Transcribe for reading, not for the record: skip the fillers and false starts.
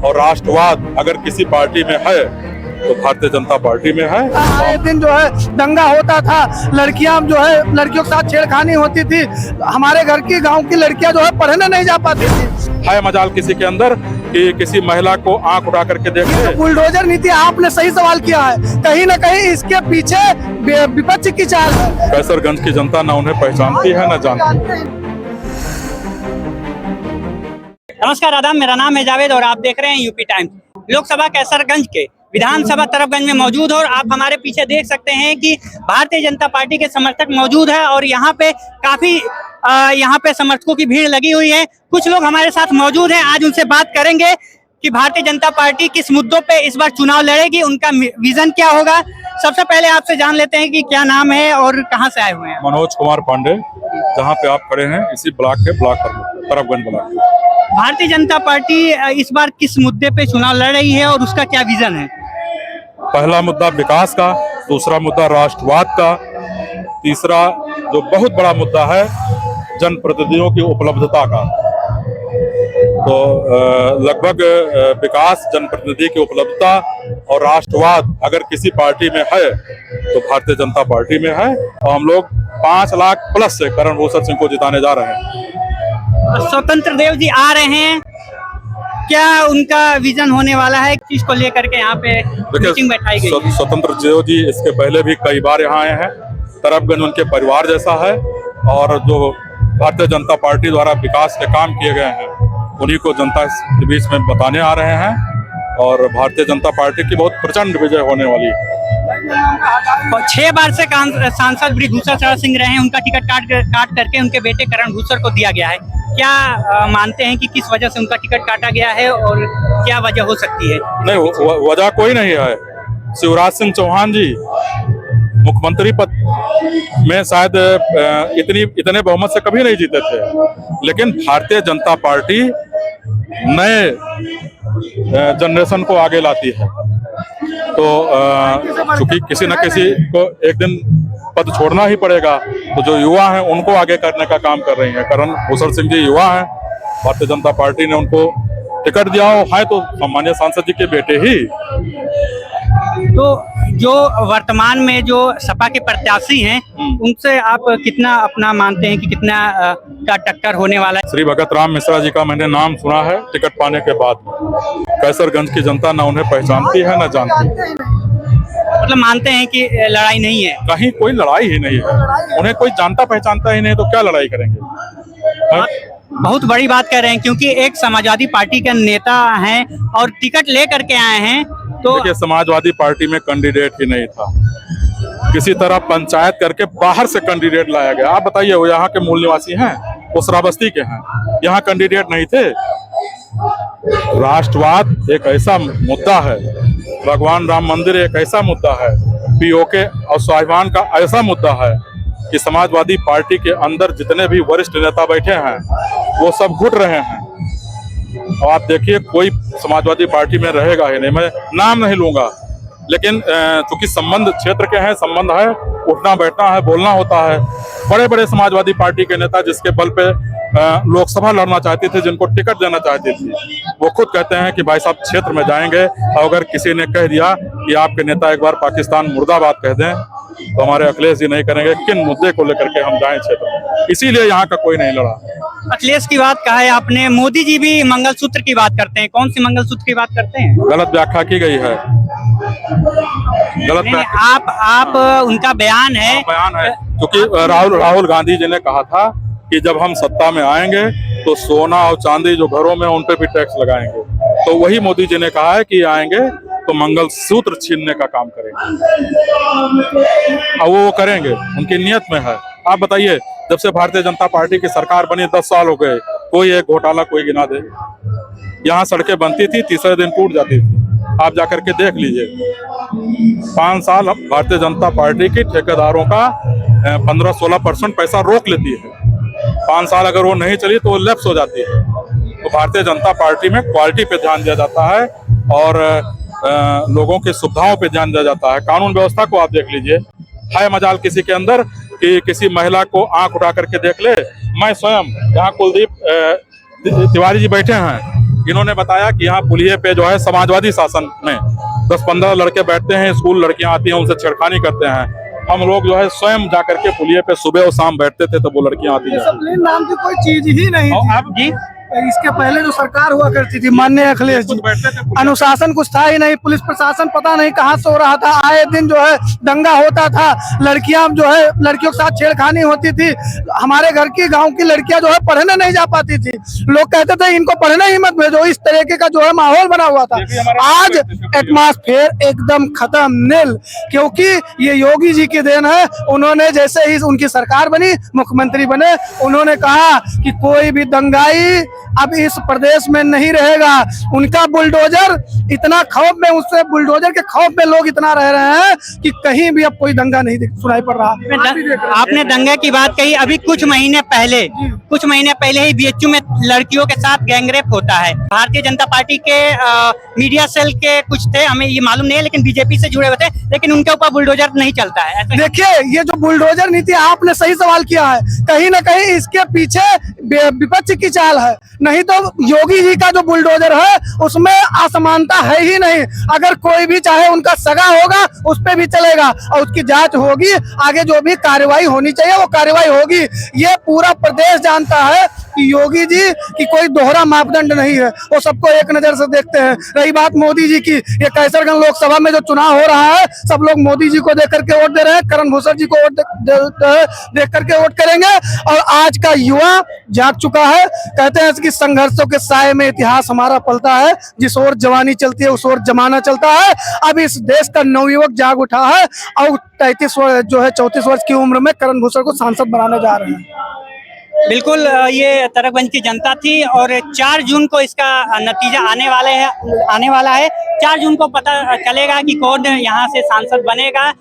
और राष्ट्रवाद अगर किसी पार्टी में है तो भारतीय जनता पार्टी में है। आए दिन जो है दंगा होता था, लड़कियां जो है लड़कियों के साथ छेड़खानी होती थी, हमारे घर की गांव की लड़कियां जो है पढ़ने नहीं जा पाती थी। है मजाल किसी के अंदर कि किसी महिला को आंख उठा करके देखे। बुलडोजर नीति, आपने सही सवाल किया है, कहीं न कहीं इसके पीछे विपक्ष की चाल है। कैसरगंज की जनता न उन्हें पहचानती है न जानती। नमस्कार आदाब, मेरा नाम है जावेद और आप देख रहे हैं यूपी टाइम्स। लोकसभा कैसरगंज के विधानसभा तरफगंज में मौजूद हो और आप हमारे पीछे देख सकते हैं कि भारतीय जनता पार्टी के समर्थक मौजूद है और यहाँ पे काफी यहाँ पे समर्थकों की भीड़ लगी हुई है। कुछ लोग हमारे साथ मौजूद हैं, आज उनसे बात करेंगे कि भारतीय जनता पार्टी किस मुद्दों पे इस बार चुनाव लड़ेगी, उनका विजन क्या होगा। सबसे पहले आपसे जान लेते हैं कि क्या नाम है और कहाँ से आए हुए हैं। मनोज कुमार पांडे, जहाँ पे आप खड़े हैं इसी ब्लॉक के तरफगंज ब्लॉक के। भारतीय जनता पार्टी इस बार किस मुद्दे पे चुनाव लड़ रही है और उसका क्या विजन है। पहला मुद्दा विकास का, दूसरा मुद्दा राष्ट्रवाद का, तीसरा जो बहुत बड़ा मुद्दा है जनप्रतिनिधियों की उपलब्धता का। तो लगभग विकास, जनप्रतिनिधि की उपलब्धता और राष्ट्रवाद अगर किसी पार्टी में है तो भारतीय जनता पार्टी में है। और हम लोग 5 लाख प्लस से करण भूषण सिंह को जिताने जा रहे हैं। स्वतंत्र देव जी आ रहे हैं, क्या उनका विजन होने वाला है, चीज को लेकर के यहाँ पे मीटिंग बैठाई गई है। स्वतंत्र देव जी इसके पहले भी कई बार यहाँ आए हैं। तरफगंज उनके परिवार जैसा है और जो भारतीय जनता पार्टी द्वारा विकास के काम किए गए हैं उन्हीं को जनता के बीच में बताने आ रहे हैं और भारतीय जनता पार्टी की बहुत प्रचंड विजय होने वाली है। 6 बार से सांसद बृजभूषण शरण सिंह रहे हैं, उनका टिकट काट करके उनके बेटे करण भूषण को दिया गया है। क्या मानते हैं कि किस वजह से उनका टिकट काटा गया है और क्या वजह हो सकती है। नहीं, वजह कोई नहीं है। शिवराज सिंह चौहान जी मुख्यमंत्री पद में शायद इतने बहुमत से कभी नहीं जीते थे, लेकिन भारतीय जनता पार्टी नए जनरेशन को आगे लाती है। तो चूंकि किसी न किसी को एक दिन पद छोड़ना ही पड़ेगा, तो जो युवा हैं उनको आगे करने का काम कर रही हैं। करण भूषण सिंह जी युवा हैं, भारतीय जनता पार्टी ने उनको टिकट दिया है तो सामान्य सांसद जी के बेटे ही। तो जो वर्तमान में जो सपा के प्रत्याशी हैं उनसे आप कितना अपना मानते हैं कि कितना का टक्कर होने वाला है। श्री भगत राम मिश्रा जी का मैंने नाम सुना है टिकट पाने के बाद। कैसरगंज की जनता न उन्हें पहचानती है न जानती। मतलब मानते हैं कि लड़ाई नहीं है, कहीं कोई लड़ाई ही नहीं है। उन्हें कोई जानता पहचानता ही नहीं तो क्या लड़ाई करेंगे। बहुत बड़ी बात कर रहे हैं क्योंकि एक समाजवादी पार्टी के नेता हैं और टिकट ले करके आए हैं। तो देखिए, समाजवादी पार्टी में कैंडिडेट ही नहीं था, किसी तरह पंचायत करके बाहर से कैंडिडेट लाया गया। आप बताइए, वो यहाँ के मूल निवासी हैं, वो श्रावस्ती के हैं, यहाँ कैंडिडेट नहीं थे। राष्ट्रवाद एक ऐसा मुद्दा है, भगवान राम मंदिर एक ऐसा मुद्दा है, पीओके और स्वाभिमान का ऐसा मुद्दा है कि समाजवादी पार्टी के अंदर जितने भी वरिष्ठ नेता बैठे हैं वो सब घुट रहे हैं। और आप देखिए, कोई समाजवादी पार्टी में रहेगा ही नहीं। मैं नाम नहीं लूंगा, लेकिन चूंकि संबंध क्षेत्र के हैं, संबंध है, उठना बैठना है, बोलना होता है। बड़े बड़े समाजवादी पार्टी के नेता जिसके बल पे लोकसभा लड़ना चाहती थी, जिनको टिकट देना चाहती थी, वो खुद कहते हैं कि भाई साहब क्षेत्र में जाएंगे और अगर किसी ने कह दिया कि आपके नेता एक बार पाकिस्तान मुर्दाबाद कह दें तो हमारे अखिलेश जी नहीं करेंगे किन मुद्दे को लेकर के हम जाएं क्षेत्र में। इसीलिए यहाँ का कोई नहीं लड़ा। अखिलेश की बात कहा है आपने, मोदी जी भी मंगलसूत्र की बात करते हैं, कौन सी मंगलसूत्र की बात करते हैं। गलत व्याख्या की गई है, गलत आप उनका बयान है क्योंकि राहुल गांधी जी ने कहा था कि जब हम सत्ता में आएंगे तो सोना और चांदी जो घरों में उन पे भी टैक्स लगाएंगे। तो वही मोदी जी ने कहा है कि आएंगे तो मंगलसूत्र छीनने का काम करेंगे और वो करेंगे, उनकी नियत में है। आप बताइए, जब से भारतीय जनता पार्टी की सरकार बनी 10 साल हो गए, कोई एक घोटाला कोई गिना दे। यहाँ सड़कें बनती थी, तीसरे दिन टूट जाती थी, आप जाकर के देख लीजिए। 5 साल भारतीय जनता पार्टी की ठेकेदारों का 15-16% पैसा रोक लेती है। 5 साल अगर वो नहीं चली तो वो लैप्स हो जाती है। तो भारतीय जनता पार्टी में क्वालिटी पे ध्यान दिया जाता है और लोगों की सुविधाओं पे ध्यान दिया जाता है। कानून व्यवस्था को आप देख लीजिए, है मजाल किसी के अंदर कि किसी महिला को आंख उठा करके देख ले। मैं स्वयं, यहाँ कुलदीप तिवारी जी बैठे हैं, इन्होंने बताया कि यहाँ पुलिये पे जो है समाजवादी शासन में 10-15 लड़के बैठते हैं, स्कूल लड़कियां आती हैं, उनसे छेड़खानी करते हैं। हम लोग जो है स्वयं जाकर के पुलिये पे सुबह और शाम बैठते थे, तो वो लड़कियां आती हैं। डिसिप्लिन नाम की कोई चीज ही नहीं और थी। अब जी इसके पहले जो सरकार हुआ करती थी माननीय अखिलेश जी, खुद बैठते थे पुलिये। अनुशासन कुछ था ही नहीं। पुलिस प्रशासन पता नहीं कहाँ से हो रहा था, आए दिन जो है दंगा होता था, लड़कियां जो है लड़कियों के साथ छेड़खानी होती थी। हमारे घर की गांव की लड़कियां जो है पढ़ने नहीं जा पाती थी। लोग कहते थे इनको पढ़ने ही मत भेजो, इस तरीके का जो है माहौल बना हुआ था। ये भी हमारे आज एटमॉस्फेयर एकदम खत्म, नील, क्योंकि ये योगी जी की देन है। उन्होंने जैसे ही उनकी सरकार बनी, मुख्यमंत्री बने, उन्होंने कहा कि कोई भी दंगाई अब इस प्रदेश में नहीं रहेगा। उनका बुलडोजर इतना खौफ में, उससे बुलडोजर के खौफ में लोग इतना रह रहे हैं कि कहीं भी अब कोई दंगा नहीं सुनाई पड़ रहा। आपने दंगे की बात कही। अभी कुछ महीने पहले ही बीएचयू में लड़कियों के साथ गैंगरेप होता है। भारतीय जनता पार्टी के मीडिया सेल के कुछ थे, हमें ये मालूम नहीं है, लेकिन बीजेपी से जुड़े हुए थे, लेकिन उनके ऊपर बुलडोजर नहीं चलता है। ऐसा देखिए, ये जो बुलडोजर नीति, आपने सही सवाल किया है, कहीं ना कहीं इसके पीछे विपक्ष की चाल है। नहीं तो योगी जी का जो बुलडोजर है उसमें असमानता है ही नहीं। अगर कोई भी चाहे उनका सगा होगा उस पे भी चलेगा और उसकी जांच होगी, आगे जो भी कार्रवाई होनी चाहिए वो कार्रवाई होगी। ये पूरा प्रदेश जानता है कि योगी जी की कोई दोहरा मापदंड नहीं है, वो सबको एक नजर से देखते हैं। रही बात मोदी जी की, ये कैसरगंज लोकसभा में जो चुनाव हो रहा है, सब लोग मोदी जी को देख करके वोट दे रहे हैं, करण भूषण जी को वोट देख करके वोट करेंगे। और आज का युवा जाग चुका है। कहते हैं कि संघर्षों के साए में इतिहास हमारा पलता है, जिस ओर जवानी चलती है उस ओर जमाना चलता है। अब इस देश का नवयुवक जाग उठा है और 34 वर्ष की उम्र में करण भूषण को सांसद बनाने जा रहे हैं। बिल्कुल, ये तरकगंज की जनता थी और 4 जून को इसका नतीजा आने वाला है। 4 जून को पता चलेगा कि कौन यहाँ से सांसद बनेगा।